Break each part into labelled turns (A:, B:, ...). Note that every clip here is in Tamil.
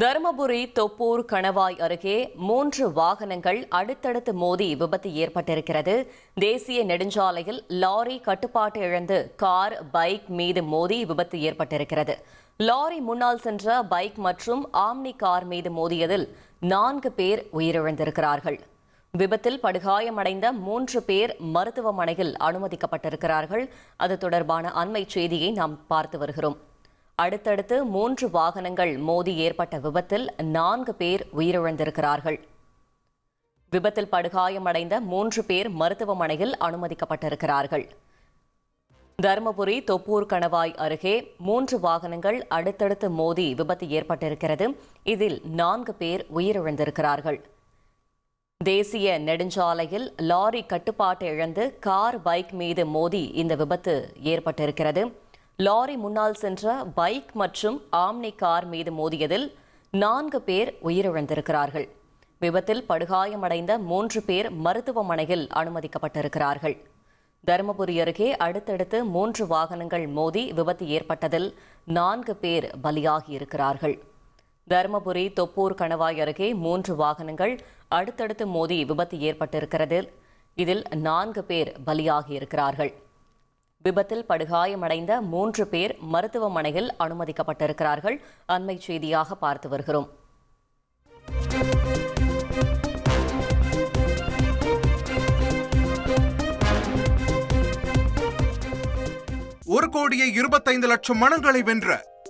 A: தருமபுரி தொப்பூர் கணவாய் அருகே 3 வாகனங்கள் அடுத்தடுத்து மோதி விபத்து ஏற்பட்டிருக்கிறது. தேசிய நெடுஞ்சாலையில் லாரி கட்டுப்பாட்டை இழந்து கார், பைக் மீது மோதி விபத்து ஏற்பட்டிருக்கிறது. லாரி முன்னால் சென்ற பைக் மற்றும் ஆம்னி கார் மீது மோதியதில் 4 பேர் உயிரிழந்திருக்கிறார்கள். விபத்தில் படுகாயமடைந்த 3 பேர் மருத்துவமனையில் அனுமதிக்கப்பட்டிருக்கிறார்கள். அது தொடர்பான அண்மை செய்தியை நாம் பார்த்து வருகிறோம். அடுத்தடுத்து 3 வாகனங்கள் மோதி ஏற்பட்ட விபத்தில் 4 பேர் உயிரிழந்திருக்கிறார்கள். விபத்தில் படுகாயமடைந்த 3 பேர் மருத்துவமனையில் அனுமதிக்கப்பட்டிருக்கிறார்கள். தருமபுரி தொப்பூர் கணவாய் அருகே 3 வாகனங்கள் அடுத்தடுத்து மோதி விபத்து ஏற்பட்டிருக்கிறது. இதில் 4 பேர் உயிரிழந்திருக்கிறார்கள். தேசிய நெடுஞ்சாலையில் லாரி கட்டுப்பாட்டை இழந்து கார், பைக் மீது மோதி இந்த விபத்து ஏற்பட்டிருக்கிறது. லாரி முன்னால் சென்ற பைக் மற்றும் ஆம்னி கார் மீது மோதியதில் 4 பேர் உயிரிழந்திருக்கிறார்கள். விபத்தில் படுகாயமடைந்த 3 பேர் மருத்துவமனையில் அனுமதிக்கப்பட்டிருக்கிறார்கள். தருமபுரி அருகே அடுத்தடுத்து 3 வாகனங்கள் மோதி விபத்து ஏற்பட்டதில் 4 பேர் பலியாகியிருக்கிறார்கள். தருமபுரி தொப்பூர் கணவாய் அருகே 3 வாகனங்கள் அடுத்தடுத்து மோதி விபத்து ஏற்பட்டிருக்கிறது. இதில் 4 பேர் பலியாகியிருக்கிறார்கள். விபத்தில் படுகாயமடைந்த 3 பேர் மருத்துவமனையில் அனுமதிக்கப்பட்டிருக்கிறார்கள். அண்மை செய்தியாக பார்த்து வருகிறோம்.
B: $1,25,00,000 மனங்களை வென்ற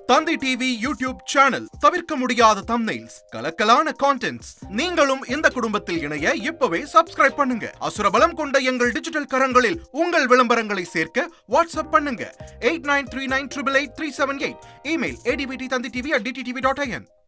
B: தந்தி டிவி யூடியூப் சேனல். தவிர்க்க முடியாத தம்ப்நெயில்ஸ், கலக்கலான கான்டென்ட்ஸ். நீங்களும் இந்த குடும்பத்தில் இணைய இப்பவே சப்ஸ்கிரைப் பண்ணுங்க. அசுரபலம் கொண்ட எங்கள் டிஜிட்டல் கரங்களில் உங்கள் விளம்பரங்களை சேர்க்க வாட்ஸ்அப் பண்ணுங்க. 8939888378. Email advttanditv@dttv.in.